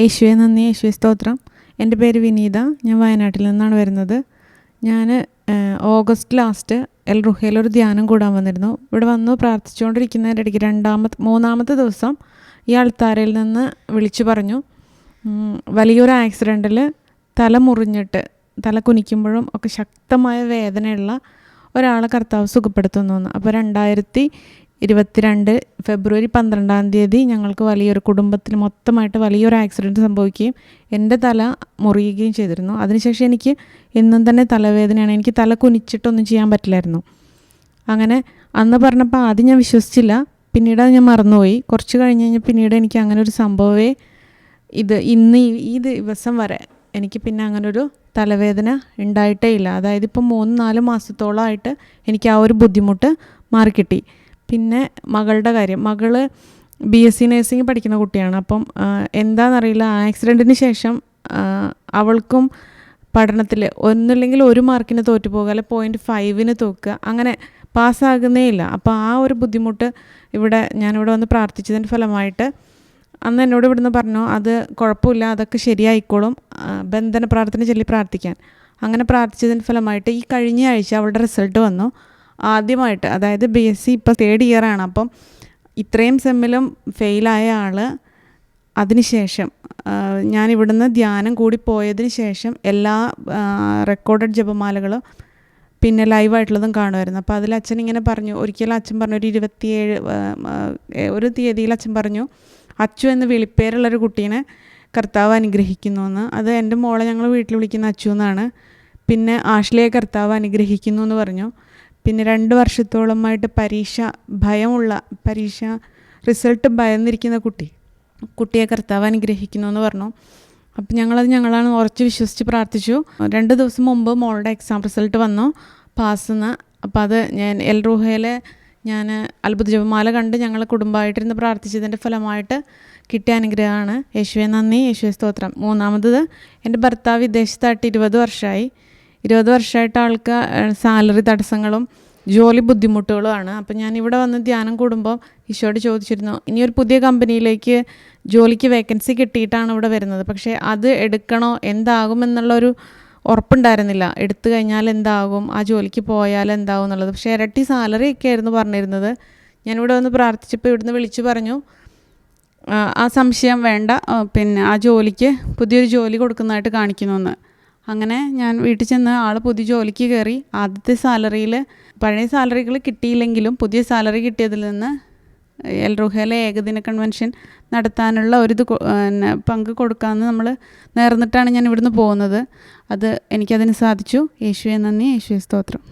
യേശുവെ നന്ദി, യേശുവെ സ്തോത്രം. എൻ്റെ പേര് വിനീത. ഞാൻ വയനാട്ടിൽ നിന്നാണ് വരുന്നത്. ഞാൻ ഓഗസ്റ്റ് ലാസ്റ്റ് എൽ റുഹയിലൊരു ധ്യാനം കൂടാൻ വന്നിരുന്നു. ഇവിടെ വന്നു പ്രാർത്ഥിച്ചുകൊണ്ടിരിക്കുന്നതിൻ്റെ ഇടയ്ക്ക് മൂന്നാമത്തെ ദിവസം ഈ അൾത്താരയിൽ നിന്ന് വിളിച്ചു പറഞ്ഞു, വലിയൊരു ആക്സിഡൻറ്റിൽ തല മുറിഞ്ഞിട്ട് തല കുനിക്കുമ്പോഴും ഒക്കെ ശക്തമായ വേദനയുള്ള ഒരാളെ കർത്താവ് സുഖപ്പെടുത്തുന്നു. അപ്പോൾ 2022 ഫെബ്രുവരി 12 ഞങ്ങൾക്ക് വലിയൊരു കുടുംബത്തിൽ മൊത്തമായിട്ട് വലിയൊരു ആക്സിഡൻറ്റ് സംഭവിക്കുകയും എൻ്റെ തല മുറിയുകയും ചെയ്തിരുന്നു. അതിനുശേഷം എനിക്ക് എന്നും തന്നെ തലവേദനയാണ്. എനിക്ക് തല കുനിച്ചിട്ടൊന്നും ചെയ്യാൻ പറ്റില്ലായിരുന്നു. അങ്ങനെ അന്ന് പറഞ്ഞപ്പോൾ ആദ്യം ഞാൻ വിശ്വസിച്ചില്ല. പിന്നീട് അത് ഞാൻ മറന്നുപോയി. കുറച്ച് കഴിഞ്ഞ് പിന്നീട് എനിക്ക് അങ്ങനെ ഒരു സംഭവമേ ഇന്ന് ഈ ദിവസം വരെ എനിക്ക് പിന്നെ അങ്ങനൊരു തലവേദന ഉണ്ടായിട്ടേ ഇല്ല. അതായത് ഇപ്പോൾ 3-4 മാസത്തോളമായിട്ട് എനിക്ക് ആ ഒരു ബുദ്ധിമുട്ട് മാറിക്കിട്ടി. പിന്നെ മകളുടെ കാര്യം, മകള് BSc നഴ്സിംഗ് പഠിക്കുന്ന കുട്ടിയാണ്. അപ്പം എന്താണെന്നറിയില്ല, ആക്സിഡൻറ്റിന് ശേഷം അവൾക്കും പഠനത്തിൽ ഒന്നുമില്ലെങ്കിൽ 1 മാർക്കിന് തോറ്റു പോകുക, അല്ലെങ്കിൽ 0.5 തോക്കുക, അങ്ങനെ പാസ്സാകുന്നേ ഇല്ല. അപ്പോൾ ആ ഒരു ബുദ്ധിമുട്ട് ഞാനിവിടെ വന്ന് പ്രാർത്ഥിച്ചതിൻ്റെ ഫലമായിട്ട് അന്ന് എന്നോട് ഇവിടുന്ന് പറഞ്ഞു, അത് കുഴപ്പമില്ല, അതൊക്കെ ശരിയായിക്കോളും, ബന്ധന പ്രാർത്ഥന ചൊല്ലി പ്രാർത്ഥിക്കാൻ. അങ്ങനെ പ്രാർത്ഥിച്ചതിൻ്റെ ഫലമായിട്ട് ഈ കഴിഞ്ഞ ആഴ്ച അവളുടെ റിസൾട്ട് വന്നു. ആദ്യമായിട്ട്, അതായത് BSc ഇപ്പോൾ 3rd year ആണ്. അപ്പം ഇത്രയും സെമ്മിലും ഫെയിലായ ആൾ അതിനുശേഷം ഞാനിവിടുന്ന് ധ്യാനം കൂടി പോയതിന് ശേഷം എല്ലാ റെക്കോർഡഡ് ജപമാലകളും പിന്നെ ലൈവായിട്ടുള്ളതും കാണുമായിരുന്നു. അപ്പോൾ അതിൽ അച്ഛൻ ഇങ്ങനെ പറഞ്ഞു, ഒരിക്കലും അച്ഛൻ പറഞ്ഞു, ഒരു 27 ഒരു തീയതിയിൽ അച്ഛൻ പറഞ്ഞു, അച്ചു എന്ന് വിളിപ്പേരുള്ളൊരു കുട്ടീനെ കർത്താവ് അനുഗ്രഹിക്കുന്നു എന്ന്. അത് എൻ്റെ മോളെ ഞങ്ങൾ വീട്ടിൽ വിളിക്കുന്ന അച്ചു എന്നാണ്. പിന്നെ ആഷ്ലിയെ കർത്താവ് അനുഗ്രഹിക്കുന്നു എന്ന് പറഞ്ഞു. പിന്നെ 2 വർഷത്തോളമായിട്ട് പരീക്ഷ റിസൾട്ട് ഭയന്നിരിക്കുന്ന കുട്ടിയെ കർത്താവ് അനുഗ്രഹിക്കുന്നു എന്ന് പറഞ്ഞു. അപ്പം ഞങ്ങളാണ് ഉറച്ച് വിശ്വസിച്ച് പ്രാർത്ഥിച്ചു. 2 ദിവസം മുമ്പ് മോളുടെ എക്സാം റിസൾട്ട് വന്നു, പാസ്സെന്ന്. അപ്പോൾ അത് ഞാൻ എൽ റുഹയിലെ അത്ഭുത ജപമാല കണ്ട് ഞങ്ങൾ കുടുംബമായിട്ടിരുന്ന് പ്രാർത്ഥിച്ചതിൻ്റെ ഫലമായിട്ട് കിട്ടിയ അനുഗ്രഹമാണ്. യേശുവെ നന്ദി, യേശുവെ സ്തോത്രം. മൂന്നാമത്, എൻ്റെ ഭർത്താവ് വിദേശത്തായിട്ട് 20 വർഷമായി. 20 വർഷമായിട്ട് ആൾക്ക് സാലറി തടസ്സങ്ങളും ജോലി ബുദ്ധിമുട്ടുകളുമാണ്. അപ്പം ഞാൻ ഇവിടെ വന്ന് ധ്യാനം കൂടുമ്പോൾ ഈശോയോട് ചോദിച്ചിരുന്നു, ഇനിയൊരു പുതിയ കമ്പനിയിലേക്ക് ജോലിക്ക് വേക്കൻസി കിട്ടിയിട്ടാണ് ഇവിടെ വരുന്നത്, പക്ഷേ അത് എടുക്കണോ, എന്താകുമെന്നുള്ളൊരു ഉറപ്പുണ്ടായിരുന്നില്ല. എടുത്തു കഴിഞ്ഞാൽ എന്താകും, ആ ജോലിക്ക് പോയാൽ എന്താകും എന്നുള്ളത്. പക്ഷേ ഇരട്ടി സാലറി ഒക്കെ ആയിരുന്നു പറഞ്ഞിരുന്നത്. ഞാനിവിടെ വന്ന് പ്രാർത്ഥിച്ചപ്പോൾ ഇവിടുന്ന് വിളിച്ചു പറഞ്ഞു, ആ സംശയം വേണ്ട, പിന്നെ ആ ജോലിക്ക് പുതിയൊരു ജോലി കൊടുക്കുന്നതായിട്ട് കാണിക്കുന്നുവെന്ന്. അങ്ങനെ ഞാൻ വീട്ടിൽ ചെന്ന് ആൾ പുതിയ ജോലിക്ക് കയറി. ആദ്യത്തെ സാലറിയിൽ പഴയ സാലറികൾ കിട്ടിയില്ലെങ്കിലും പുതിയ സാലറി കിട്ടിയതിൽ നിന്ന് എൽ റുഹയിലെ ഏകദിന കൺവെൻഷൻ നടത്താനുള്ള പങ്ക് കൊടുക്കാമെന്ന് നമ്മൾ നേർന്നിട്ടാണ് ഞാൻ ഇവിടുന്ന് പോകുന്നത്. എനിക്കതിന് സാധിച്ചു. യേശുവെ നന്ദി, യേശുവെ സ്തോത്രം.